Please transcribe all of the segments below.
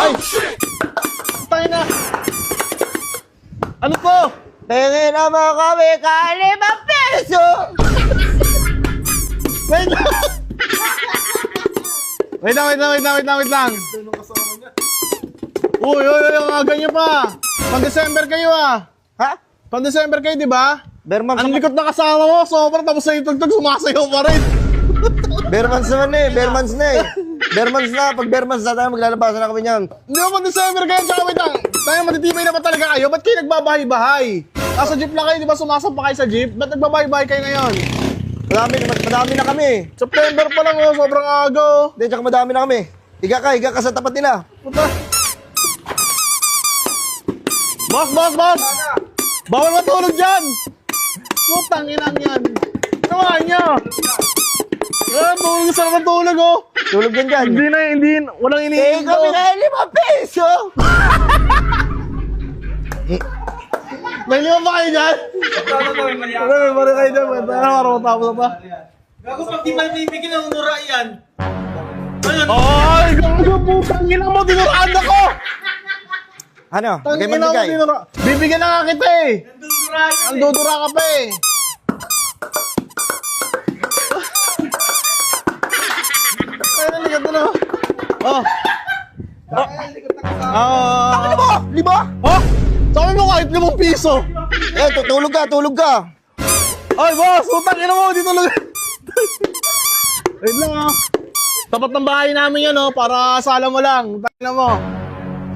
Ay! Tayo na! Ano po? Tingin naman kami ka 5 piso! Wait lang! Wait lang. Uy, ang aga nyo pa. Pang-December kayo ah. Ha? Pang-December kayo, di ba? Bermans Ang likot na kasama mo, sobrang tapos sa itugtog, sumasayaw pa rin. Bermans naman eh. Bermans na eh. Bermans na. Pag Bermans na tayo, maglalabasan na kami niyan. Hindi mo pang-December kayo, tsaka wait lang. Tayo matitibay na ba talaga kayo? Ba't kayo nagbabahay-bahay? Nasa jeep lang kayo, di ba sumasampa kayo sa jeep? Ba't nagbabahay-bahay kayo ngayon? Madami na kami. September pa lang oh, sobrang aga oh. Hindi, tsaka madami na kami. Higa ka sa tapat nila. Puta. Boss! Bawal matulog dyan! Putang inang yan. Tamaan nyo! Tulog sa naman tulog oh. Tulog yan dyan. Hindi, walang Tingin iniindo. kami ka 5 piso! May lima ba kayo dyan? May mali kayo dyan. Para matapos na pa. Gago pag di malibigyan ng unura yan. Ayun. Ay, gago putang ina mo, dinuraan ako! Ano? Tangin Bigay ina mo, magbigay. dinuraan. Bibigyan na nga kita eh. Nandudura yan. Ang dudura ka pa eh. Ay, naligat na. Oh. Ano mo? 5? Oh! Sabi mo kahit 5 piso. Eh, tulog ka. Ay, boss! Utang ina mo! Dito lang! Wait lang ah. Tapat ng bahay namin yan oh, para sala mo lang. Utang ina mo.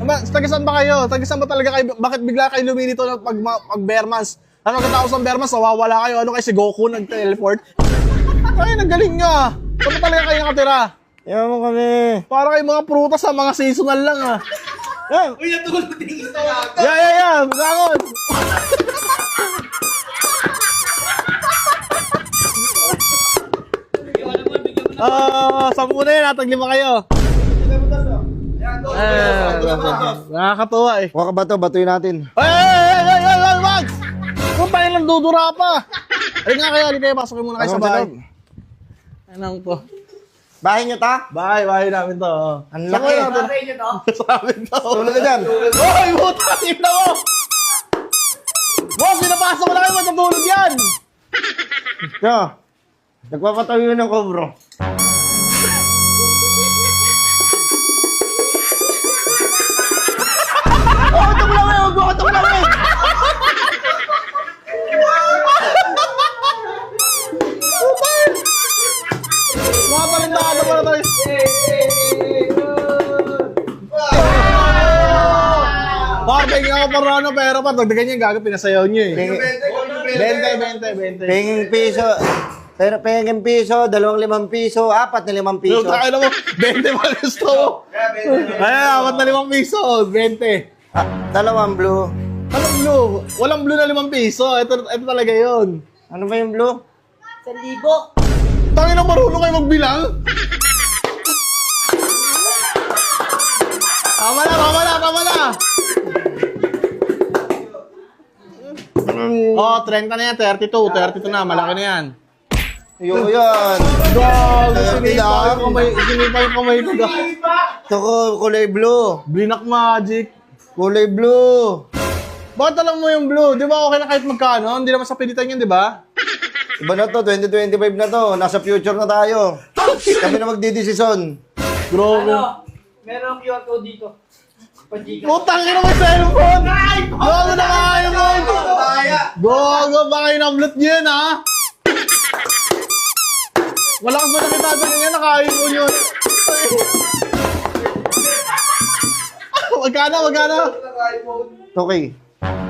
Taga-saan ba kayo? Taga-saan ba talaga kayo? Bakit bigla kayo luminito na pag Bearmans? Ano katapos ng Bearmans, nawawala kayo? Ano kayo si Goku nag-teleport? Ay, nagaling nga. Saan ba talaga kayo nakatira? Yaman mo kami. Para kayo mga prutas sa mga seasonal lang ah. Uy, natulog na tingin sa waga. Yeah! Bangon! Sampu na yun, natag 5 kayo. Nakakatuwa eh. Huwag ka batuin natin. Ay, wag! Kung tayo lang dudura pa. Ay nga kayo, halika kayo, pasukin muna kayo sa bahay. Ano po? Bahay niyo ta? Bahay namin to. Ang laki. Tatay niyo to? Sa amin to. Tulog ka dyan. Hoy, puta, ina mo! Boss, pinapasok ko na kayo, matutulog yan! Yo. Nagpapatawi ng kobro. Ito mo lang. Mga palindado pa na tayo. Parang ako para ano, pero pa, dagdagan niya yung gago, pinasayaw niyo eh. 20. Penging piso. Pero penging piso, 2 piso, 4 na 5 piso. Yung tayo mo, 20 pa gusto mo. Ay, 4 na 5 piso, 20. Dalawang blue. Anong blue? Walang blue na 5 piso. Ito talaga yun. Ano ba yung blue? 1,000. Tangin na marunong kayo magbilang? Tama na. Oh, 30 na yan, 32 na, malaki na yan. Ayoko yan. Gago, sinipa yung kamay ko. Ito ko, kulay blue. Blinak Magic. Kulay blue. Bakit alam mo yung blue? Di ba okay na kahit magkano? Hindi naman sa pilitan yun, di ba? Iba na to, 2025 na to. Nasa future na tayo. Kami na magdidesisyon. Grabe. Meron QR code dito. Pag-giga. Putang ina mo yung cellphone! Gago na kaya mo! Gago, baka in-upload niyo yun, ha? Wala kang ba nakita ko niya, nakain mo yun. Magkano? Okay.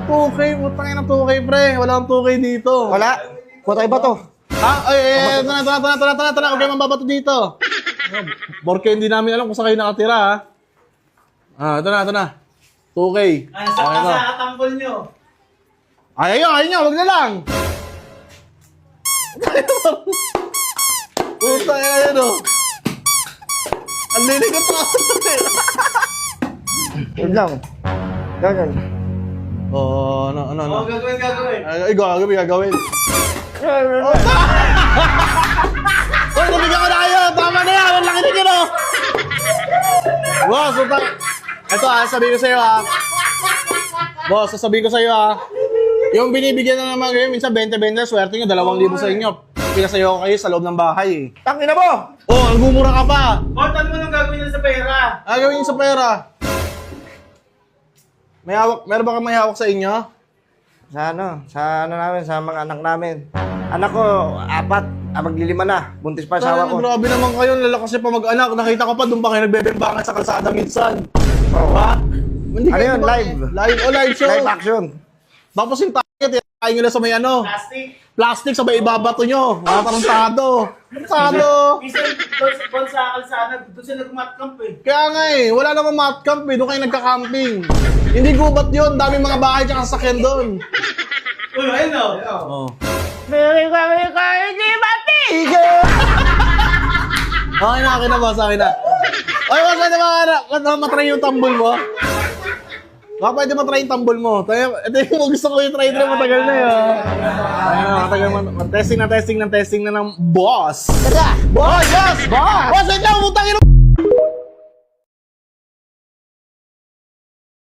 2K, putang ina 2K, pre. Wala kang 2K dito. Wala? Patay ba to? Ha? Ay, ito na. Huwag kayo mababato dito. Porque hindi namin alam kung saan kayo nakatira, ha? Ito na. 2K. Sa tambol nyo. Ayaw nyo. Huwag na lang. Puta yan, oh. Ang lilikot na ako. Wait lang. Ganyan. Oh, ano. Gagawin. Ay, gagawin. Uy, nabigyan ko na kayo. Tama na yan. Ang laki na yun, oh. Wow, Ito sasabihin ko sa'yo Boss, sasabihin ko sa'yo Yung binibigyan na naman kayo, minsan 20-20, swerte nyo, 2,000 sa inyo. Pinasayo kayo sa loob ng bahay eh. Tangina mo! Oh, nagmumura ka pa. Kontan mo nang gagawin nila sa pera. Gawin nyo sa pera. Meron ba kang may hawak sa inyo? Sa namin, sa mga anak namin. Anak ko, 4, maglilima na. Buntis pa asawa ko. Grabe naman kayo, lalakas pa mag-anak. Nakita ko pa, doon pa kayo nagbebembangan sa kalsada minsan. Oo. Ha? Hindi Ano kayo yun, ba- live? Live show. Live action. Tapos yung takit, kain nyo na sa may Plastic. plastic, sabay ibabato nyo. Mga tarantado. Tarantado. Minsan, doon sa kalsada, doon sila nagmatkamp eh. Kaya nga wala namang mat camp doon kayo nagka-camping. Hindi gubat yun, daming mga bahay tsaka sasakyan doon. Uy, ayun o. Oh. Okay na boss, okay na. Oy, boss, pwede matry yung tambol mo? Baka pwede matry yung tambol mo. Ito yung gusto ko yung try na matagal na yun. Ayun na, matagal mo. Testing na ng boss. Boss! Boss! Boss! Boss, wait lang, putang ina